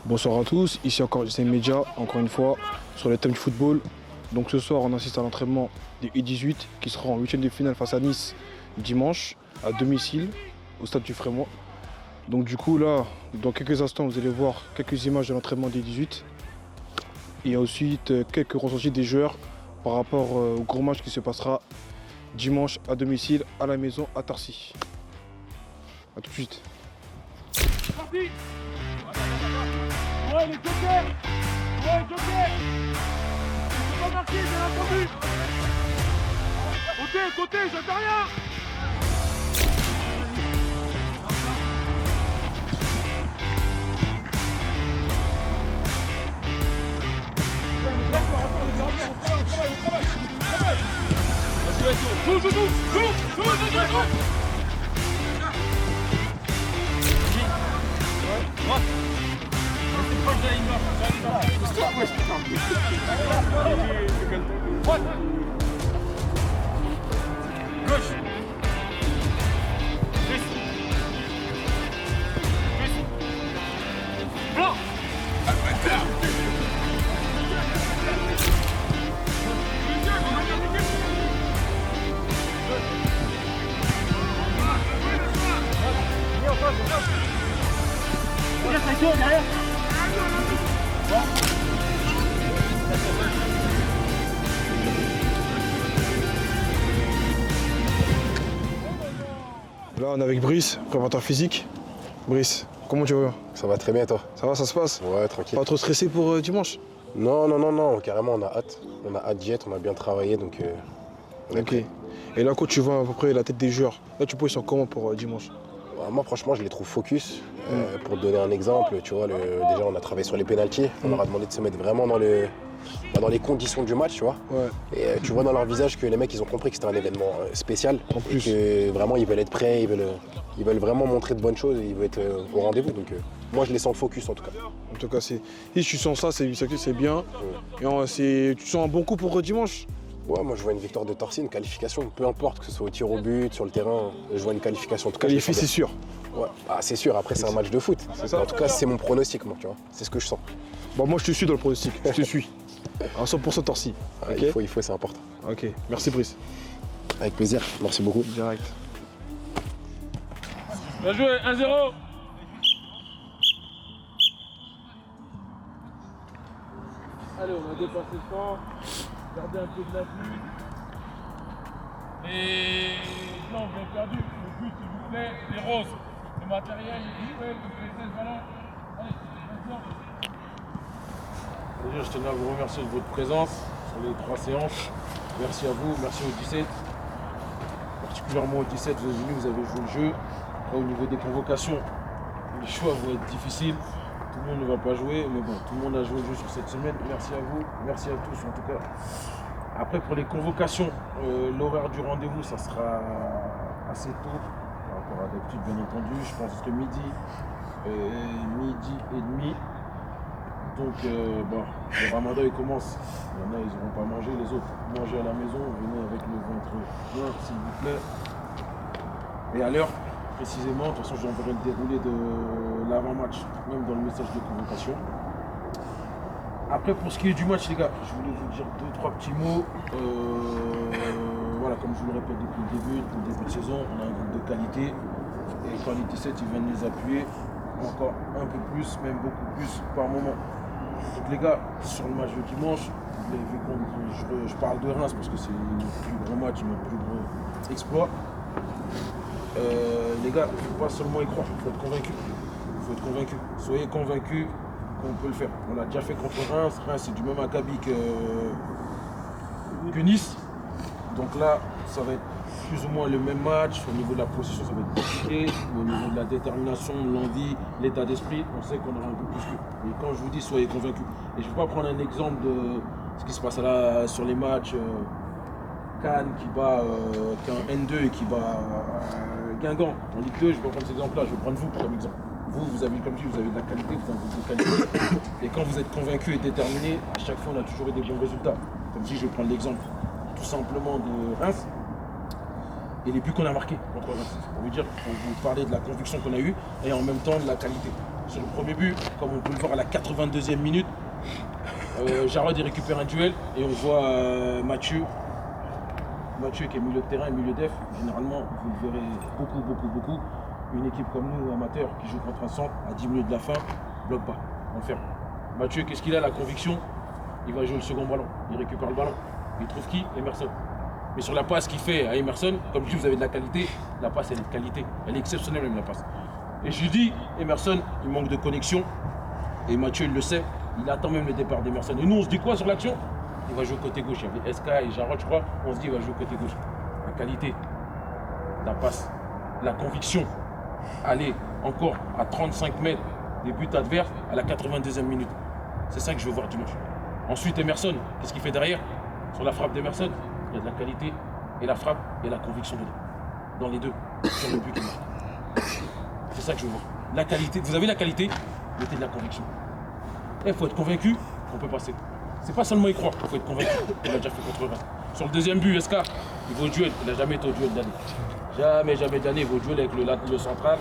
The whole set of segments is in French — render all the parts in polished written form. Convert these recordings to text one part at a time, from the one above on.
Bonsoir à tous, ici encore JC Média, encore une fois, sur le thème du football. Donc ce soir, on assiste à l'entraînement des U18 qui sera en 8e de finale face à Nice dimanche, à domicile, au stade du Frémois. Donc du coup là, dans quelques instants, vous allez voir quelques images de l'entraînement des 18. Et ensuite, quelques ressentis des joueurs par rapport au gros match qui se passera dimanche à domicile, à la maison, à Tarcy. A tout de suite. C'est parti. Ouais, les jokers. Ouais, joker. C'est pas marqué, bien entendu. Côté, j'entends rien. Là, on est avec Brice, préparateur physique. Brice, comment tu vas? Ça va très bien, toi? Ça va, ça se passe? Ouais, tranquille. Pas trop stressé pour dimanche? Non, carrément, on a hâte. On a hâte d'y être, on a bien travaillé, donc on est Ok. prêt. Et là, quand tu vois à peu près la tête des joueurs, là, tu penses ils sont comment pour dimanche? Moi, franchement, je les trouve focus. Pour te donner un exemple, tu vois, déjà, on a travaillé sur les pénaltys. On leur a demandé de se mettre vraiment dans les conditions du match, tu vois. Ouais. Et tu vois dans leur visage que les mecs, ils ont compris que c'était un événement spécial. En plus. Et que vraiment, ils veulent être prêts, ils veulent vraiment montrer de bonnes choses, et ils veulent être au rendez-vous. Donc, moi, je les sens focus, en tout cas. En tout cas, si tu sens ça, c'est bien. Et tu sens un bon coup pour dimanche? Ouais, moi je vois une victoire de Tarcy, une qualification, peu importe que ce soit au tir au but, sur le terrain, je vois une qualification. En tout cas, Qualifié, c'est sûr. Ouais, c'est sûr, après c'est un match de foot. ça. En tout cas, c'est mon pronostic, moi, tu vois. C'est ce que je sens. Bon, moi, je te suis dans le pronostic. Je te suis. À 100% Torcy. Ouais, Ok. il faut, c'est important. Ok. Merci, Brice. Avec plaisir, merci beaucoup. Direct. Bien joué, 1-0. Allez, on a dépassé le temps. Gardez un peu de la vue. Et là, on vient perdu. Le but, s'il vous plaît, les roses. Le matériel, les bouteilles, les 16 ballons. Allez, déjà, je tenais à vous remercier de votre présence sur les 3 séances. Merci à vous, merci au 17. Particulièrement au 17, vous êtes venus, vous avez joué le jeu. Après, au niveau des convocations, les choix vont être difficiles. Tout le monde ne va pas jouer, mais bon, tout le monde a joué le jeu sur cette semaine. Merci à vous, merci à tous en tout cas. Après, pour les convocations, l'horaire du rendez-vous, ça sera assez tôt par rapport à d'habitude, bien entendu. Je pense que midi et demi. Donc, le ramadan il commence. Il y en a, ils n'auront pas mangé, les autres mangez à la maison. Venez avec le ventre plein, s'il vous plaît. Et à l'heure, précisément, de toute façon, j'enverrai le déroulé de l'avant-match, même dans le message de convocation. Après, pour ce qui est du match, les gars, je voulais vous dire 2-3 petits mots. Voilà, comme je vous le répète depuis le début de saison, on a un groupe de qualité. Et quand les 17, ils viennent les appuyer, encore un peu plus, même beaucoup plus par moment. Donc les gars, sur le match de dimanche, vous l'avez vu je parle de Reims parce que c'est notre plus gros match, notre plus gros exploit. Les gars, il ne faut pas seulement y croire, il faut être convaincu. Il faut être convaincu. Soyez convaincus qu'on peut le faire. On l'a déjà fait contre Reims. Reims, c'est du même acabit que Nice. Donc là, ça va être plus ou moins le même match. Au niveau de la position, ça va être compliqué. Au niveau de la détermination, l'envie, l'état d'esprit, on sait qu'on aura un peu plus que. Et quand je vous dis, soyez convaincus. Et je ne vais pas prendre un exemple de ce qui se passe là sur les matchs. Cannes qui bat qu'un N2 et qui bat Guingamp en Ligue 2, je vais pas prendre cet exemple-là, je vais prendre vous comme exemple. Vous avez, comme je dis, vous avez de la qualité, vous avez de qualité. Et quand vous êtes convaincu et déterminé, à chaque fois on a toujours eu des bons résultats. Comme si je vais prendre l'exemple tout simplement de Reims et les buts qu'on a marqués contre Reims. Pour vous dire, pour vous parler de la conviction qu'on a eue et en même temps de la qualité. sur le premier but, comme on peut le voir à la 82e minute, Jarod il récupère un duel et on voit Mathieu qui est milieu de terrain et milieu def. Généralement, vous le verrez beaucoup. Une équipe comme nous, amateurs, qui joue contre un centre, à 10 minutes de la fin, bloque pas, on ferme. Mathieu, qu'est-ce qu'il a? La conviction, il va jouer le second ballon, il récupère le ballon. Il trouve qui? Emerson. Mais sur la passe qu'il fait à Emerson, comme je dis, vous avez de la qualité, la passe elle est de qualité, elle est exceptionnelle même la passe. Et je lui dis, Emerson, il manque de connexion, et Mathieu il le sait, il attend même le départ d'Emerson. Et nous on se dit quoi sur l'action? Il va jouer côté gauche, il y avait SK et Jarod je crois, on se dit il va jouer côté gauche. La qualité, la passe, la conviction, aller encore à 35 mètres des buts adverses à la 82e minute. C'est ça que je veux voir dimanche. Ensuite Emerson, qu'est-ce qu'il fait derrière? Sur la frappe d'Emerson, il y a de la qualité et la frappe et la conviction dedans. Dans les deux, sur le but qu'il marque. C'est ça que je veux voir. La qualité, vous avez la qualité, mettez de la conviction. Il faut être convaincu qu'on peut passer. C'est pas seulement y croire, il faut être convaincu. Il a déjà fait contre Reims. Sur le deuxième but, SK, il va au duel. Il n'a jamais été au duel d'année. Jamais d'année, il va au duel avec le central.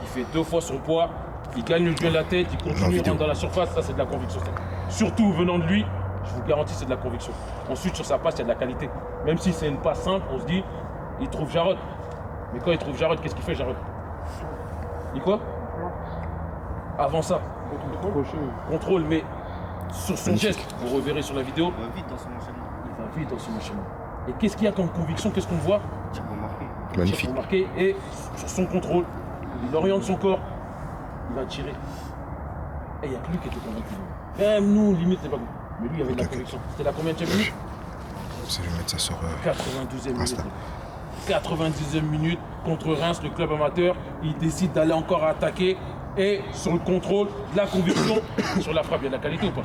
Il fait 2 fois son poids. Il gagne le duel de la tête, il continue, il rentre dans la surface. Ça, c'est de la conviction. Ça. Surtout venant de lui, je vous garantis, c'est de la conviction. Ensuite, sur sa passe, il y a de la qualité. Même si c'est une passe simple, on se dit, il trouve Jarod. Mais quand il trouve Jarod, qu'est-ce qu'il fait, Jarod? Il quoi? Avant ça, contrôle, mais sur son geste, vous reverrez sur la vidéo, il va vite dans son enchaînement. Et qu'est-ce qu'il y a comme conviction? Qu'est-ce qu'on voit? Magnifique. Marqué. Et sur son contrôle, il oriente son corps, il va tirer. Et il n'y a que lui qui était convaincu. Même nous, limite, c'est pas bon. Mais lui, il avait de la conviction. C'était la combien de minute? C'est le mettre ça sur 92e minute. 92e minute contre Reims, le club amateur. Il décide d'aller encore attaquer. Et sur le contrôle, de la conviction. Sur la frappe, il y a de la qualité ou pas?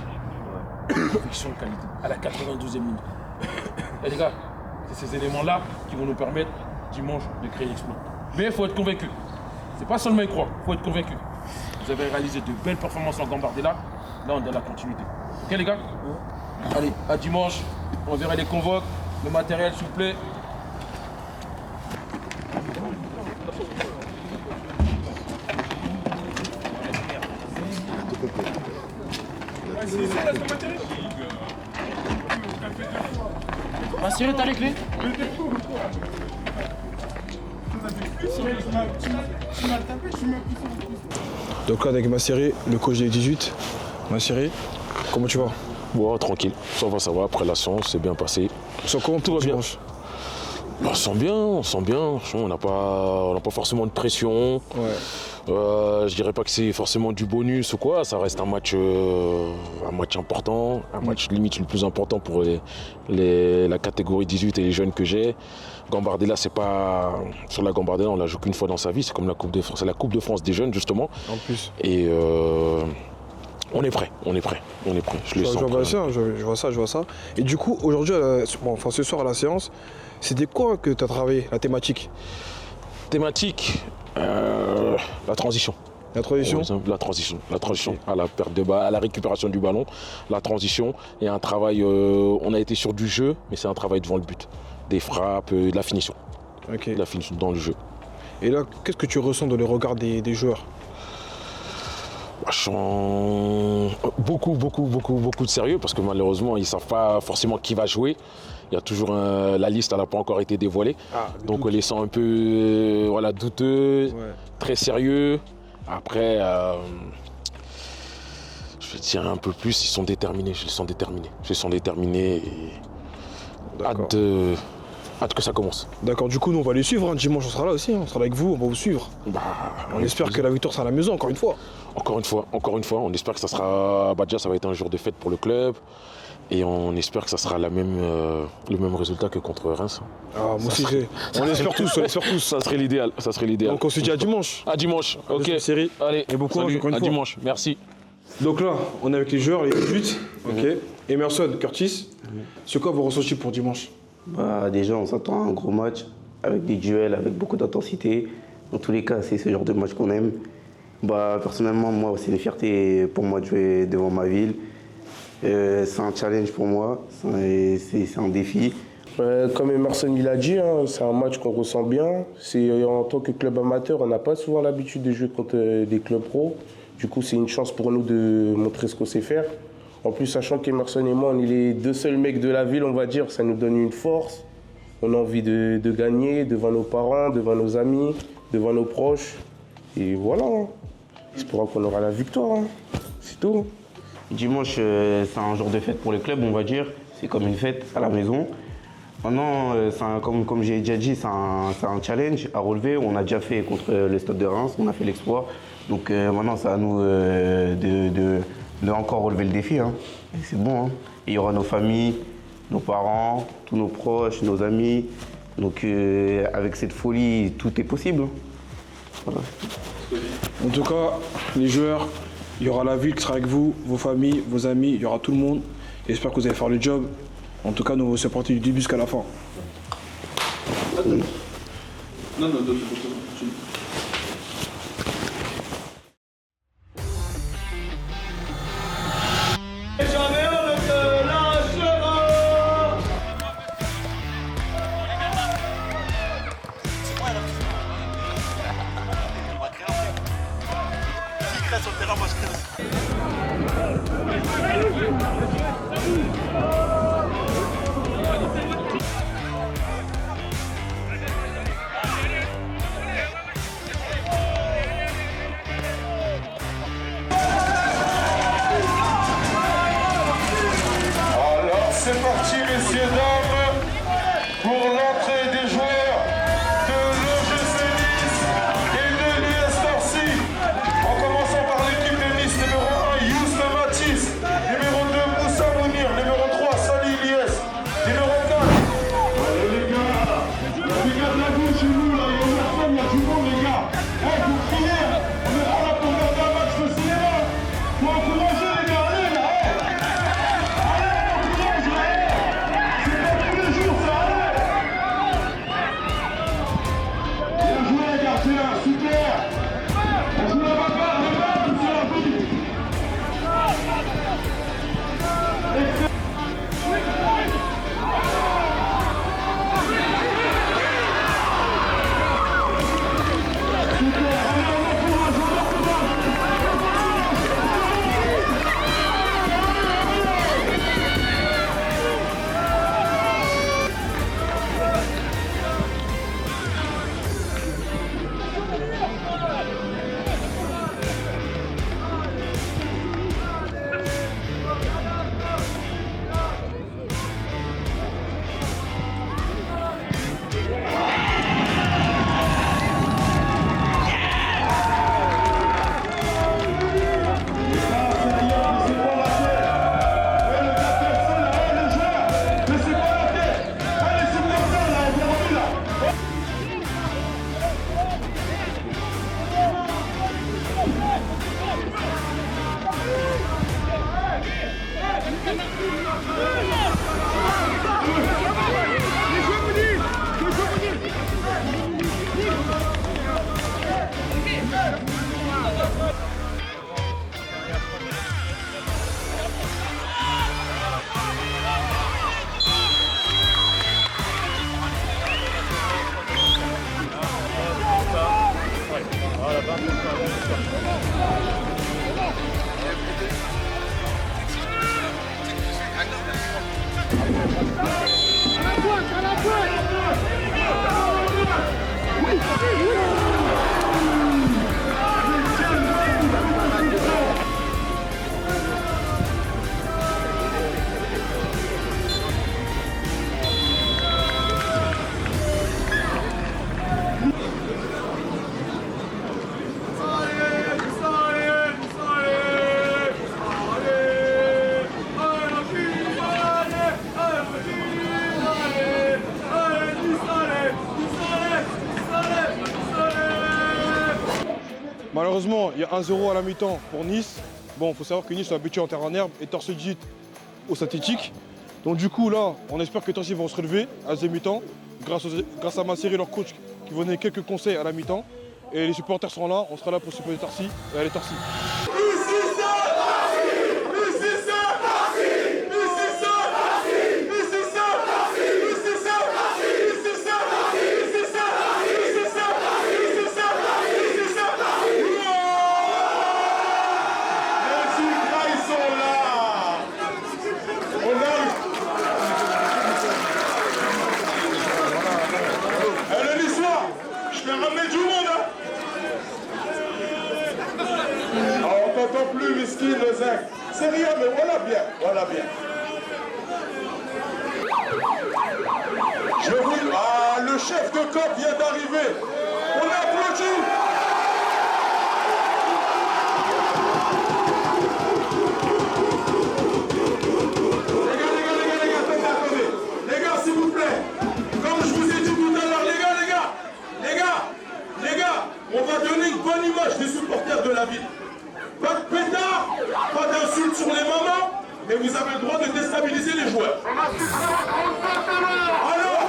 Conviction, qualité. À la 92e minute. Et les gars, c'est ces éléments-là qui vont nous permettre dimanche de créer l'exploit. Mais il faut être convaincu. C'est pas seulement y croire, il faut être convaincu. Vous avez réalisé de belles performances en Gambardella. Là, on est dans la continuité. Ok les gars? Allez, à dimanche. On verra les convoques, le matériel s'il vous plaît. Cyril, t'as les clés? Donc là avec Massiri, le coach des 18. Massiri, comment tu vas? Bon, tranquille, ça va, après la séance, c'est bien passé. Sur comment tout va bien? On sent bien. On n'a pas forcément de pression. Ouais. Je dirais pas que c'est forcément du bonus ou quoi, ça reste un match important, un match limite le plus important pour la catégorie 18 et les jeunes que j'ai. Gambardella, c'est pas. Sur la Gambardella, on la joue qu'une fois dans sa vie, c'est comme la Coupe de France, c'est la Coupe de France des jeunes justement. En plus. Et on est prêt. Je le sens. Je vois ça. Et du coup, aujourd'hui, ce soir à la séance, c'était quoi que tu as travaillé, la thématique? La transition. La transition? La transition à la perte de balle, à la récupération du ballon, la transition et un travail. On a été sur du jeu, mais c'est un travail devant le but. Des frappes, de la finition. Ok. De la finition dans le jeu. Et là, qu'est-ce que tu ressens dans le regard des joueurs? Je sens beaucoup de sérieux parce que malheureusement, ils ne savent pas forcément qui va jouer. Il y a toujours la liste, elle n'a pas encore été dévoilée. Donc on les sent un peu douteux, très sérieux. Après, je vais dire un peu plus, ils sont déterminés. Je les sens déterminés. Et hâte que ça commence. D'accord, du coup nous on va les suivre, dimanche on sera là aussi, on sera là avec vous, on va vous suivre. On espère que la victoire sera à la maison encore une fois. Encore une fois, on espère que ça sera. Déjà ça va être un jour de fête pour le club. Et on espère que ça sera le même résultat que contre Reims. Moi aussi, on l'espère tous. Ça serait l'idéal. Donc on se dit à dimanche. À dimanche, ok. Allez, et beaucoup salut, encore une à fois. Dimanche, merci. Donc là, on est avec les joueurs, les 18. Ok. Emerson, Curtis, c'est quoi vos ressentis pour dimanche? Déjà, on s'attend à un gros match, avec des duels, avec beaucoup d'intensité. Dans tous les cas, c'est ce genre de match qu'on aime. Personnellement, moi, c'est une fierté pour moi de jouer devant ma ville. C'est un challenge pour moi, c'est un défi. Comme Emerson il a dit, c'est un match qu'on ressent bien. En tant que club amateur, on n'a pas souvent l'habitude de jouer contre des clubs pros. Du coup, c'est une chance pour nous de montrer ce qu'on sait faire. En plus, sachant qu'Emerson et moi, on est les deux seuls mecs de la ville, on va dire, ça nous donne une force. On a envie de gagner devant nos parents, devant nos amis, devant nos proches. Et voilà, hein. J'espère qu'on aura la victoire, hein. C'est tout. Dimanche, c'est un jour de fête pour le club, on va dire. C'est comme une fête à la maison. Maintenant, comme j'ai déjà dit, c'est un challenge à relever. On a déjà fait contre le Stade de Reims, on a fait l'exploit. Donc maintenant, c'est à nous de encore relever le défi, hein. Et c'est bon, hein. Et il y aura nos familles, nos parents, tous nos proches, nos amis. Donc avec cette folie, tout est possible, hein. Voilà. En tout cas, les joueurs, il y aura la ville qui sera avec vous, vos familles, vos amis, il y aura tout le monde. J'espère que vous allez faire le job. En tout cas, nous vous supporter du début jusqu'à la fin. Non, C'est parti, messieurs, dames, pour l'entrée des joueurs de l'OGC Nice et de l'US Torcy. En commençant par l'équipe de Nice, numéro 1, Youssef Matisse, numéro 2, Moussa Mounir, numéro 3, Salih Ilyes, numéro 4. Allez les gars de la gauche chez nous, là, il y a personne, il y a du monde, les gars. Hey, pour finir, on est pas là pour regarder un match de cinéma. Faut encourager les gars, allez là, hey. Malheureusement, il y a 1-0 à la mi-temps pour Nice. Bon, il faut savoir que Nice sont habitués en terrain en herbe et torse 18 au synthétique. Donc du coup, là, on espère que Torcy vont se relever à la deuxième mi-temps grâce à Massiri, leur coach, qui vont donner quelques conseils à la mi-temps. Et les supporters seront là, on sera là pour supporter Torcy et aller Torcy. t'entend plus, Miskin, le zinc. C'est rien, mais voilà bien, voilà bien. Je vous... Ah, le chef de camp vient d'arriver. On applaudit. Les gars, s'il vous plaît. Comme je vous ai dit tout à l'heure, les gars, on va donner une bonne image des supporters de la ville. Pas de pétard, pas d'insultes sur les mamans, mais vous avez le droit de déstabiliser les joueurs. Alors,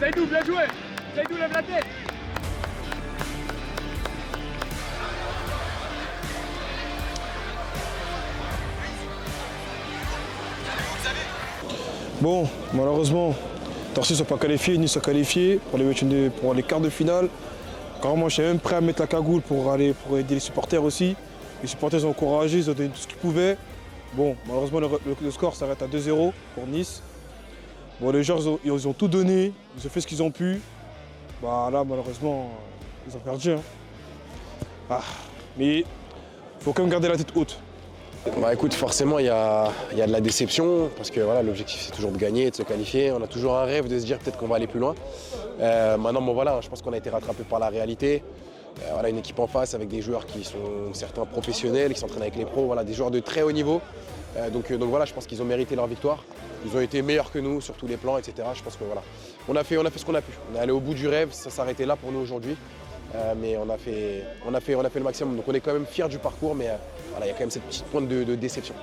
Zaidou, bien joué. Zaidou, lève la tête. Bon, malheureusement, Torcy ne sont pas qualifiés, Nice sont qualifiés pour les quarts de finale. Carrément, je suis même prêt à mettre la cagoule pour aider les supporters aussi. Les supporters ont encouragé, ils ont donné tout ce qu'ils pouvaient. Bon, malheureusement, le score s'arrête à 2-0 pour Nice. Bon, les joueurs, ils ont tout donné, ils ont fait ce qu'ils ont pu. Bah là, malheureusement, ils ont perdu. Hein. Ah, mais il faut quand même garder la tête haute. Bah écoute, forcément, il y a de la déception, parce que voilà, l'objectif c'est toujours de gagner, de se qualifier. On a toujours un rêve de se dire peut-être qu'on va aller plus loin. Maintenant, bon, voilà, je pense qu'on a été rattrapé par la réalité. Voilà, une équipe en face avec des joueurs qui sont certains professionnels, qui s'entraînent avec les pros, voilà, des joueurs de très haut niveau. Donc voilà, je pense qu'ils ont mérité leur victoire. Ils ont été meilleurs que nous sur tous les plans, etc. Je pense que voilà, on a fait ce qu'on a pu. On est allé au bout du rêve, ça s'arrêtait là pour nous aujourd'hui. Mais on a fait le maximum. Donc on est quand même fiers du parcours, mais voilà, il y a quand même cette petite pointe de déception.